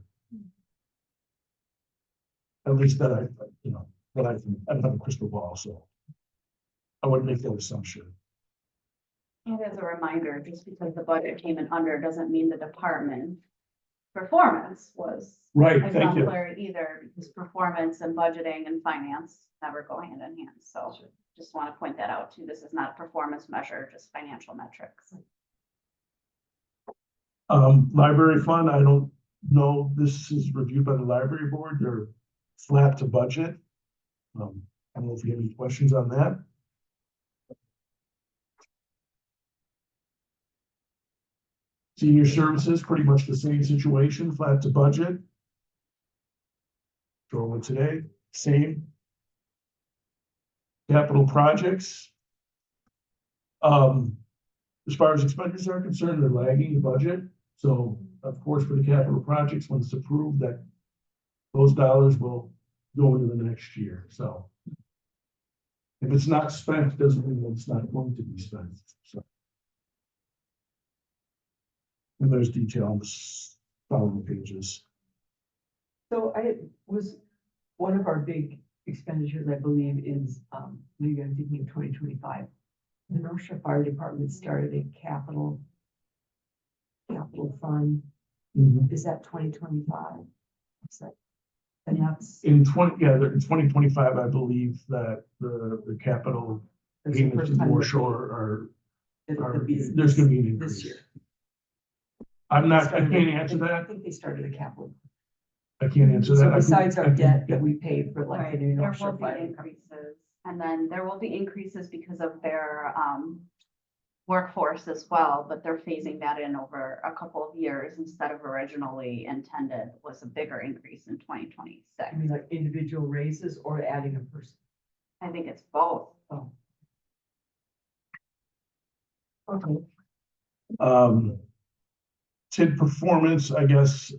At least that I think, I don't have a crystal ball, so I wouldn't make that assumption. And as a reminder, just because the budget came in under doesn't mean the department performance was Right, thank you. exemplary either, because performance and budgeting and finance never go hand in hand. So just want to point that out too. This is not a performance measure, just financial metrics. Library fund, I don't know, this is reviewed by the library board, they're flat to budget. I don't know if you have any questions on that. Senior services, pretty much the same situation, flat to budget. Going today, same. Capital projects. As far as expenditures are concerned, they're lagging the budget. So of course, for the capital projects, when it's approved, that those dollars will go into the next year, so. If it's not spent, doesn't mean that it's not going to be spent, so. And there's detail on the following pages. So one of our big expenditures, I believe, is, maybe I'm thinking of 2025. The North Shore Fire Department started a capital fund. Is that 2025? Is that? And that's. In 2025, I believe that the capital that's the payments first to time North that Shore it'll are, be there's gonna be an this increase. year. I can't answer I that. think they started a capital. I can't answer So that. besides our debt that we paid for like Right, the new there North Shore will be Fire. increases, and then there will be increases because of their, workforce as well, but they're phasing that in over a couple of years instead of originally intended was a bigger increase in 2026. I mean, like individual raises or adding a person. I think it's both. Oh. Okay. TID performance, I guess,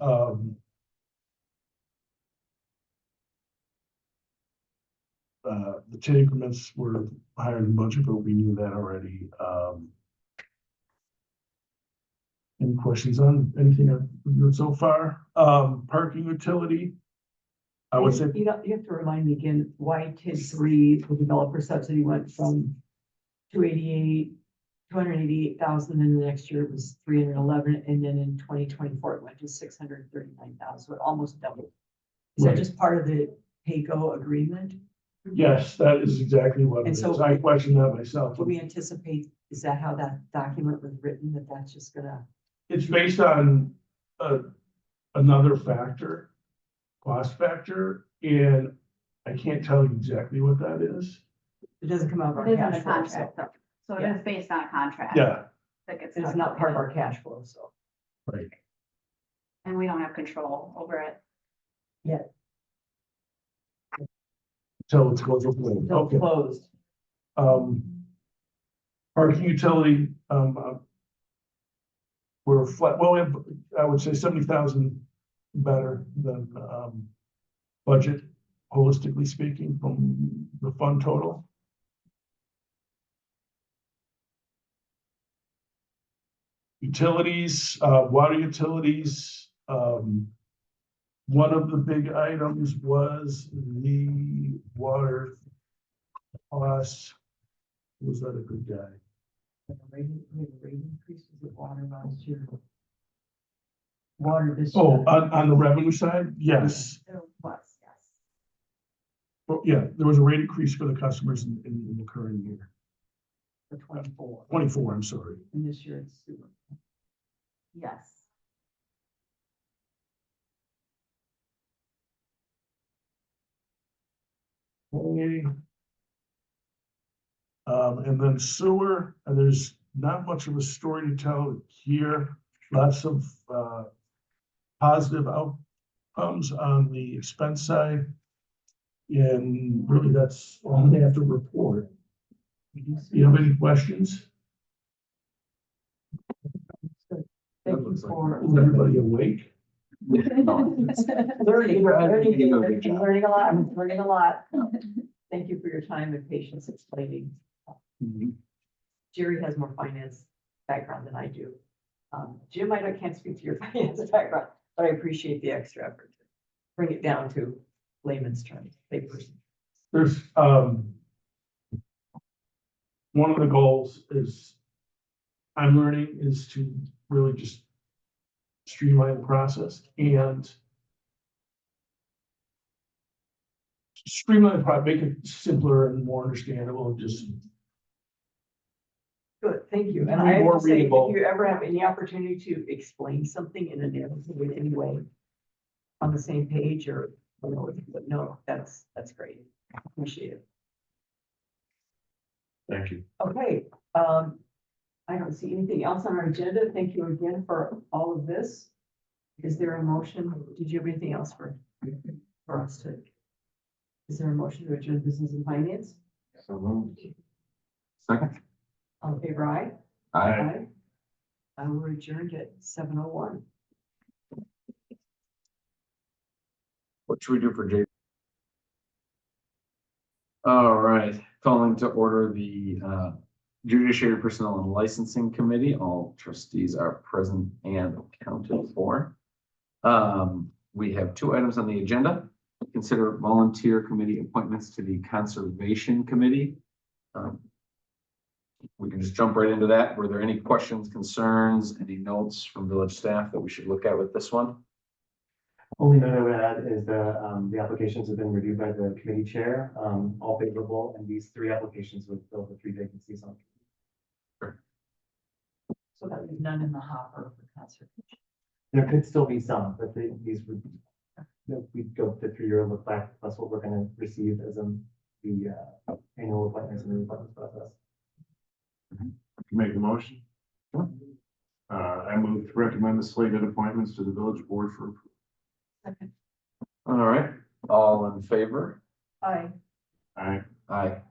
the TID increments were higher than budget, but we knew that already. Any questions on anything I've done so far? Parking utility. I would say, You have to remind me again, why TID 3, the developer subsidy went from 288,000, and the next year it was 311, and then in 2024 it went to 639,000, so it almost doubled. Is that Right. just part of the pay-go agreement? yes, that is exactly what it And is. so- I questioned that myself. Do we anticipate, is that how that document was written, that that's just gonna? It's based on another factor, cost factor, and I can't tell you exactly what that is. It doesn't come out of our It is in cash the flow, so contract, though. So it Yeah. is based on a contract. Yeah, That gets it's not part of our calculated, cash flow, so. right. and we don't have control over it. So it's going to, Until okay. closed. Parking utility, we're flat, well, I would say 70,000 better than, budget, holistically speaking, from the fund total. Utilities, water utilities, one of the big items was the water costs. Was that a good guy? We had a rate increase, was it water last year? Water this year. Oh, on the revenue side, yes. There was, yes. Well, yeah, there was a rate increase for the customers in the current year, For 24, 24, I'm sorry. and this year it's sewer. Yes. Okay. And then sewer, and there's not much of a story to tell here, lots of, positive outcomes on the expense side. And really, that's all I have to report. Do you have any questions? Thank you for. Is everybody awake? Learning a lot, I'm learning a lot. Thank you for your time and patience explaining. Jerry has more finance background than I do. Jim, can't speak to your finance background, but I appreciate the extra effort to bring it down to layman's terms, papers. There's, one of the goals is, I'm learning, is to really just streamline the process and streamline the process, make it simpler and more understandable, just. Good, thank you. And More I have to say, if readable. you ever have any opportunity to explain something in a narrative in any way on the same page or, but no, that's great. Appreciate it. Thank you. Okay, I don't see anything else on our agenda. Thank you again for all of this. Is there a motion? Did you have anything else for us to? Is there a motion to adjourn business and finance? So moved. Second. All in favor, aye? Aye. I will adjourn at 7:01. What should we do for Jay? All right, calling to order the Judiciary Personnel and Licensing Committee. All trustees are present and accounted for. we have 2 items on the agenda. Consider volunteer committee appointments to the Conservation Committee. We can just jump right into that. Were there any questions, concerns, any notes from village staff that we should look at with this one? Only note I would add is the applications have been reviewed by the committee chair, all favorable, and these 3 applications would fill the 3 vacancies on. So that we've none in the hopper for conservation. There could still be some, but these would, we'd go the 3-year look back, plus what we're gonna receive as the annual appointments and the appointments process. Make the motion. I move to recommend the slated appointments to the village board for approval. Second. All right, all in favor? Aye. Aye. Aye.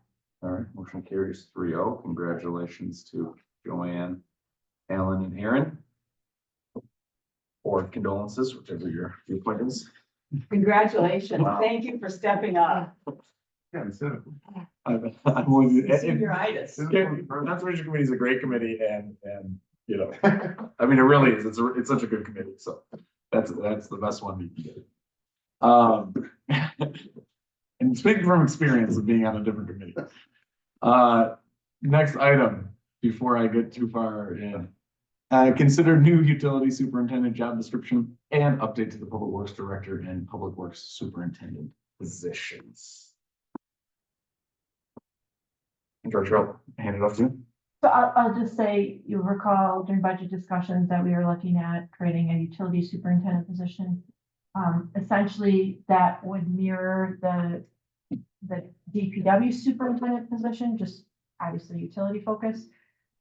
All right, motion carries 3-0. Congratulations to Joanne, Alan, and Aaron. Or condolences, whichever your viewpoint is. Congratulations. Wow. Thank you for stepping up. Yeah, instead of. I'm with you. Senioritis. Conservation Committee is a great committee and, you know, I mean, it really is. It's such a good committee. So that's the best one you can get. And speaking from experience of being on a different committee. Next item, before I get too far in. Consider new utility superintendent job description and update to the public works director and public works superintendent positions. George, I'll hand it off to you. So I'll just say, you'll recall during budget discussions that we were looking at creating a utility superintendent position. Essentially, that would mirror the DPW superintendent position, just obviously utility focused.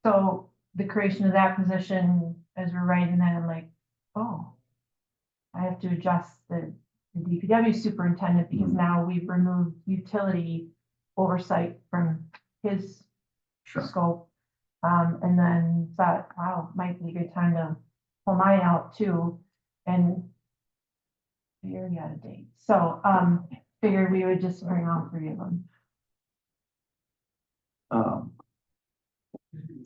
So the creation of that position, as we're writing that, I'm like, oh, I have to adjust the DPW superintendent because now we've removed utility oversight from his Sure. scope. And then thought, wow, might be a good time to pull mine out too. And we already out of date. So, figured we would just bring all 3 of them.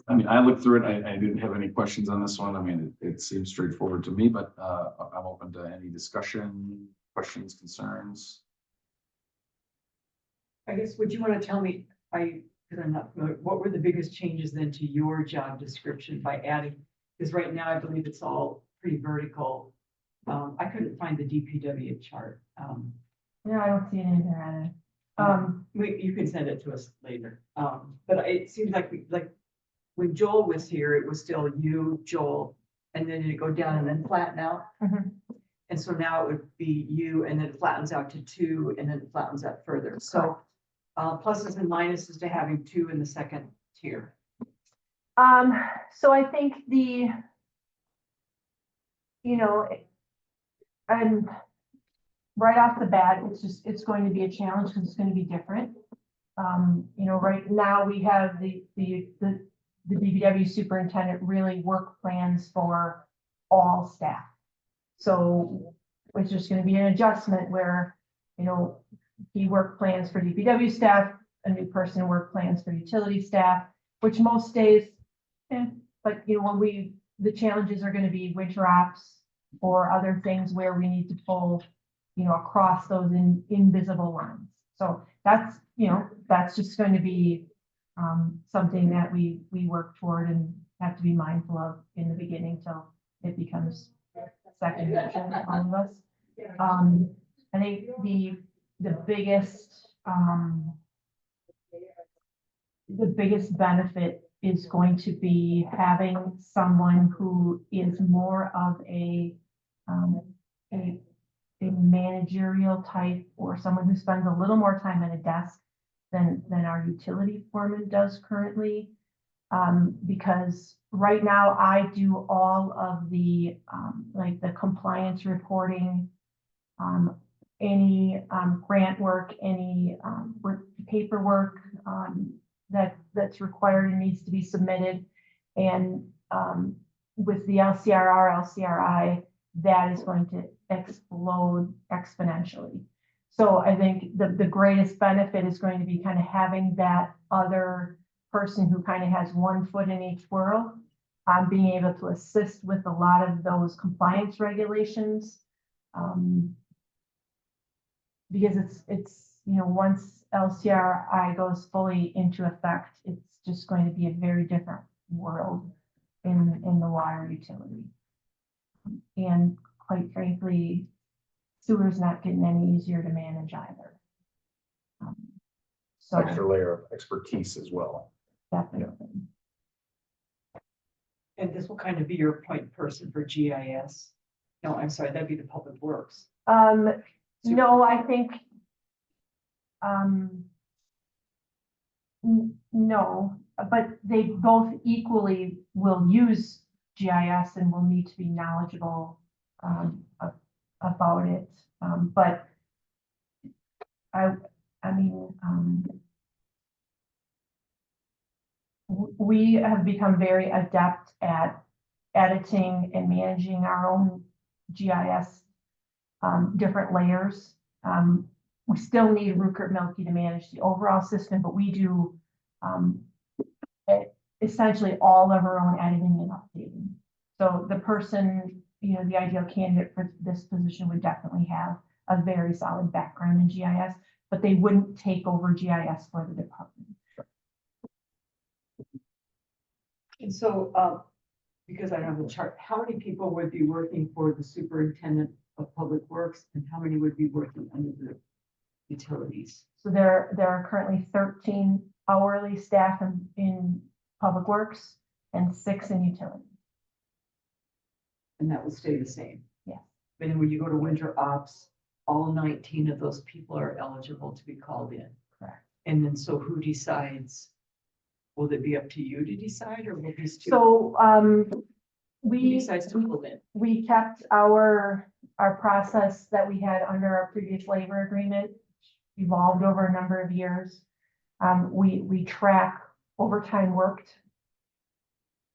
I mean, I looked through it. I didn't have any questions on this one. I mean, it seems straightforward to me, but I'm open to any discussion, questions, concerns. I guess, would you want to tell me, because I'm not familiar, what were the biggest changes then to your job description by adding? Because right now I believe it's all pretty vertical. I couldn't find the DPW chart. No, I don't see it in here either. You can send it to us later. But it seems like when Joel was here, it was still you, Joel, and then it'd go down and then flatten out. Mhm. And so now it would be you, and then it flattens out to 2, and then it flattens out further. So pluses and minuses to having 2 in the second tier. So I think I'm right off the bat, it's going to be a challenge because it's going to be different. Right now we have the DPW superintendent really work plans for all staff. So it's just going to be an adjustment where, he work plans for DPW staff, a new person work plans for utility staff, which most days, but when the challenges are going to be winter ops or other things where we need to pull, across those invisible lines. So that's just going to be something that we work toward and have to be mindful of in the beginning till it becomes second nature to all of us. I think the biggest benefit is going to be having someone who is more of a managerial type, or someone who spends a little more time at a desk than our utility foreman does currently. Because right now I do all of the like the compliance reporting, any grant work, any paperwork that's required and needs to be submitted. And with the LCRI, that is going to explode exponentially. So I think the greatest benefit is going to be kind of having that other person who kind of has one foot in each world, being able to assist with a lot of those compliance regulations, Because it's, you know, once LCRI goes fully into effect, it's just going to be a very different world in the water utility. And quite frankly, sewer's not getting any easier to manage either. So Extra layer of expertise as well. definitely. And this will kind of be your point person for GIS. No, I'm sorry, that'd be the Public Works. No, I think. No, but they both equally will use GIS and will need to be knowledgeable, about it. But I mean, we have become very adept at editing and managing our own GIS, different layers. We still need Rupert Milky to manage the overall system, but we do essentially all of our own editing and updating. So the person, you know, the ideal candidate for this position would definitely have a very solid background in GIS, but they wouldn't take over GIS for the department. And so, because I don't have the chart, how many people would be working for the superintendent of Public Works and how many would be working under the utilities? So there are currently 13 hourly staff in Public Works and 6 in utilities. And that will stay the same? Yes. But then when you go to winter ops, all 19 of those people are eligible to be called in? Correct. And then so who decides? Will it be up to you to decide or will these two? So Who we decides to pull in? we kept our process that we had under our previous labor agreement, evolved over a number of years. We track overtime worked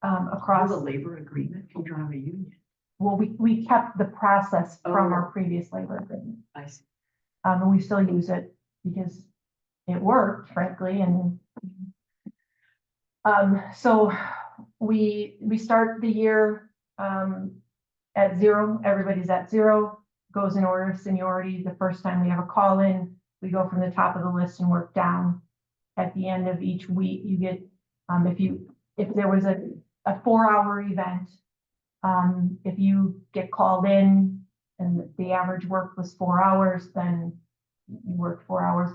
across. The labor agreement, you don't have a union. Well, we kept the process from our Oh. previous labor agreement. I see. And we still use it because it worked, frankly, and so we start the year at 0. Everybody's at 0, goes in order of seniority. The first time we have a call in, we go from the top of the list and work down. At the end of each week, you get, if there was a 4-hour event, if you get called in and the average work was 4 hours, then you work 4 hours.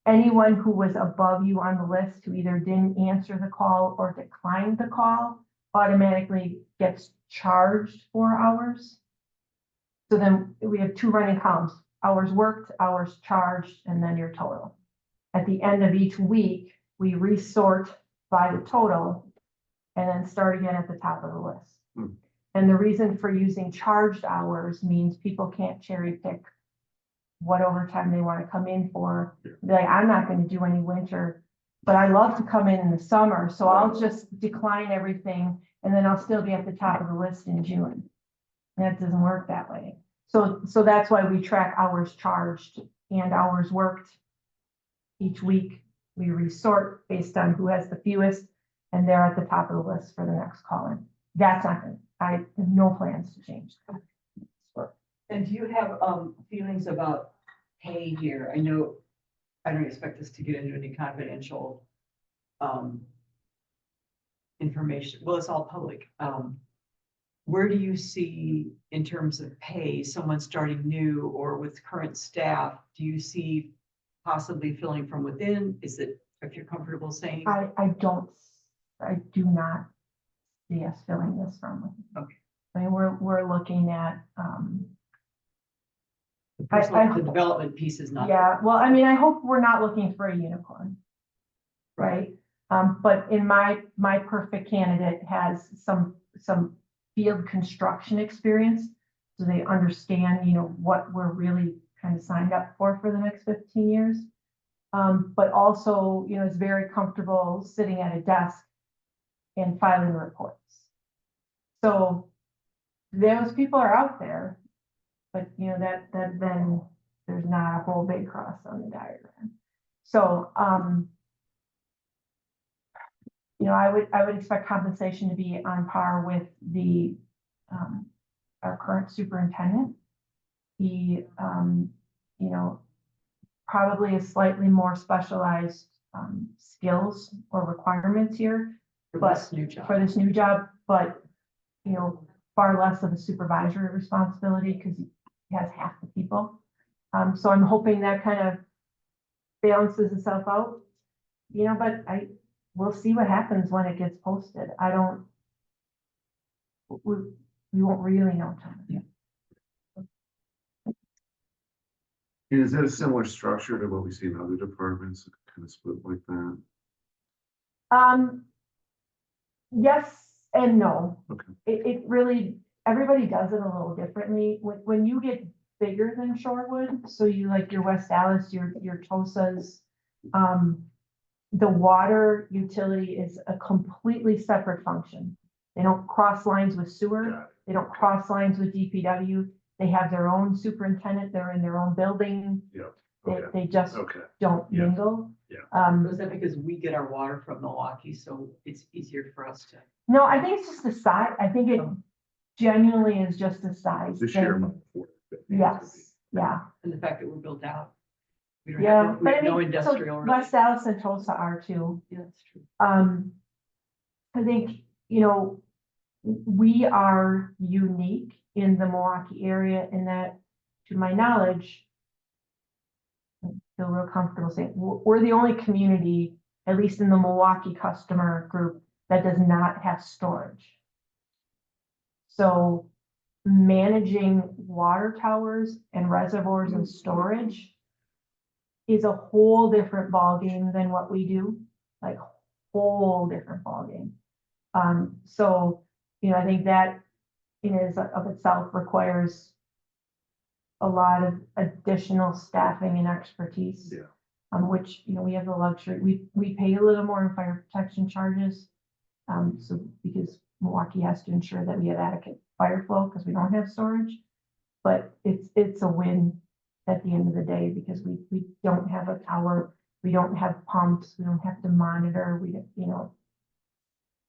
Anyone who was above you on the list who either didn't answer the call or declined the call automatically gets charged 4 hours. So then we have 2 running columns, hours worked, hours charged, and then your total. At the end of each week, we resort by the total and then start again at the top of the list. And the reason for using charged hours means people can't cherry pick what overtime they want to come in for. Be like, I'm not going to do any winter, but I love to come in the summer, so I'll just decline everything and then I'll still be at the top of the list in June. And that doesn't work that way. So that's why we track hours charged and hours worked. Each week, we resort based on who has the fewest, and they're at the top of the list for the next call-in. That's not good. I have no plans to change that. And do you have feelings about pay here? I know, I don't expect us to get into any confidential information. Well, it's all public. Where do you see in terms of pay, someone starting new or with current staff? Do you see possibly filling from within? Is it, if you're comfortable saying? I do not see us filling this from within. Okay. I mean, we're looking at, The development piece is not. yeah, well, I mean, I hope we're not looking for a unicorn. Right? But in my perfect candidate has some field construction experience. So they understand, you know, what we're really kind of signed up for the next 15 years. But also, you know, is very comfortable sitting at a desk and filing reports. So those people are out there, but you know, that then there's not a whole big cross on the diagram. So, you know, I would expect compensation to be on par with the, our current superintendent. he, you know, probably a slightly more specialized, skills or requirements here For But this new job. for this new job, but, you know, far less of a supervisory responsibility because he has half the people. So I'm hoping that kind of balances itself out, you know, but we'll see what happens when it gets posted. We won't really know till. Is that a similar structure to what we see in other departments, kind of split like that? Yes and no. Okay. It really, everybody does it a little differently. When you get bigger than Shorewood, so you like your West Dallas, your Tosas, the water utility is a completely separate function. They don't cross lines with sewer. Got it. They don't cross lines with DPW. They have their own superintendent. They're in their own building. Yep. They, Okay. they just Okay. don't Yeah. mingle. Yeah. Was that because we get our water from Milwaukee, so it's easier for us to? No, I think it's just the size. I think it genuinely is just the size. The sheer thing. amount of work that needs to Yes, yeah, And the fact that we're built out. We don't yeah. have, we But I have no mean, so industrial. really. West Dallas and Tulsa are too. Yeah, that's true. I think, you know, we are unique in the Milwaukee area in that, to my knowledge, I feel real comfortable saying, we're the only community, at least in the Milwaukee customer group, that does not have storage. So managing water towers and reservoirs and storage is a whole different ballgame than what we do, like whole different ballgame. So, you know, I think that in is of itself requires a lot of additional staffing and expertise. Yeah. Which, you know, we have the luxury, we pay a little more in fire protection charges. So because Milwaukee has to ensure that we have adequate fire flow because we don't have storage. But it's a win at the end of the day because we don't have a tower, we don't have pumps, we don't have to monitor, we, you know.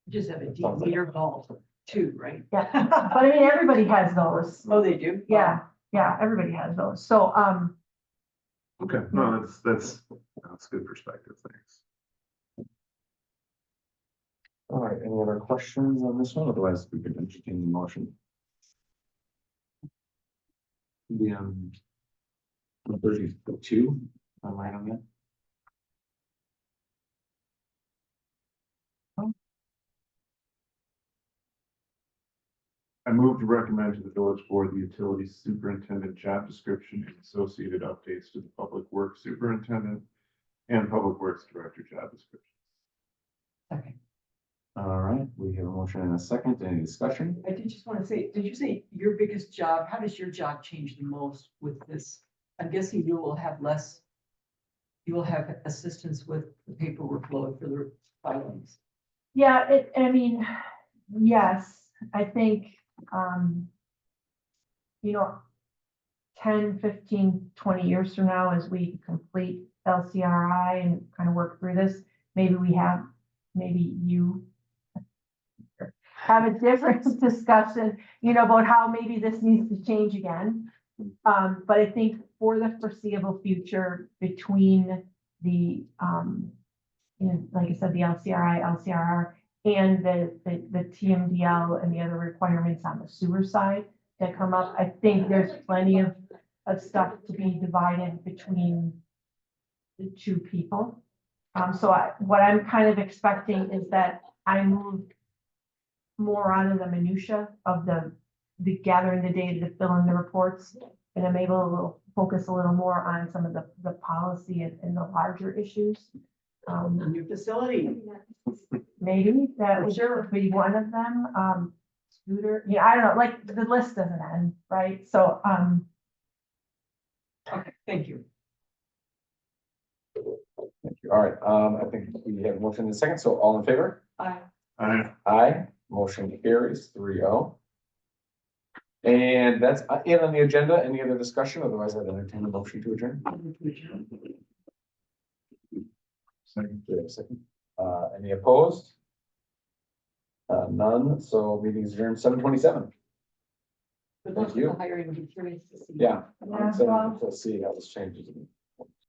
We just have a deep meter vault too, right? Yeah, but I mean, everybody has those. Oh, they do? Yeah, everybody has those. So, Okay, no, that's good perspective, thanks. All right, any other questions on this one? Otherwise, we could entertain the motion. The 32, am I on that? I move to recommend to the village board the utility superintendent job description and associated updates to the public works superintendent and public works director job description. Okay. All right, we have a motion and a second. Any discussion? I did just want to say, did you say your biggest job, how does your job change the most with this? I'm guessing you will have less, you will have assistance with the paperwork load for the filings. yeah, I mean, yes, I think, you know, 10, 15, 20 years from now, as we complete LCRI and kind of work through this, maybe you have a different discussion, you know, about how maybe this needs to change again. But I think for the foreseeable future between the, you know, like I said, the LCRI, LCRR, and the TMDL and the other requirements on the sewer side that come up, I think there's plenty of stuff to be divided between the two people. So what I'm kind of expecting is that I move more out of the minutia of the gathering the data to fill in the reports, and I'm able to focus a little more on some of the policy and the larger issues. A new facility. Maybe that would Sure. be one of them. Scooter, yeah, I don't know, like the list doesn't end, right? So, Okay, thank you. Thank you. All right, I think we have a motion and a second. So all in favor? Aye, motion carries 3-0. And that's it on the agenda. Any other discussion? Otherwise, I'd entertain a motion to adjourn. Second. Do we have a second? Any opposed? None, so meeting is adjourned 7:27. But those Thank you. are the hiring, would be curious to see. Yeah. Yeah, So well- we'll see how this changes.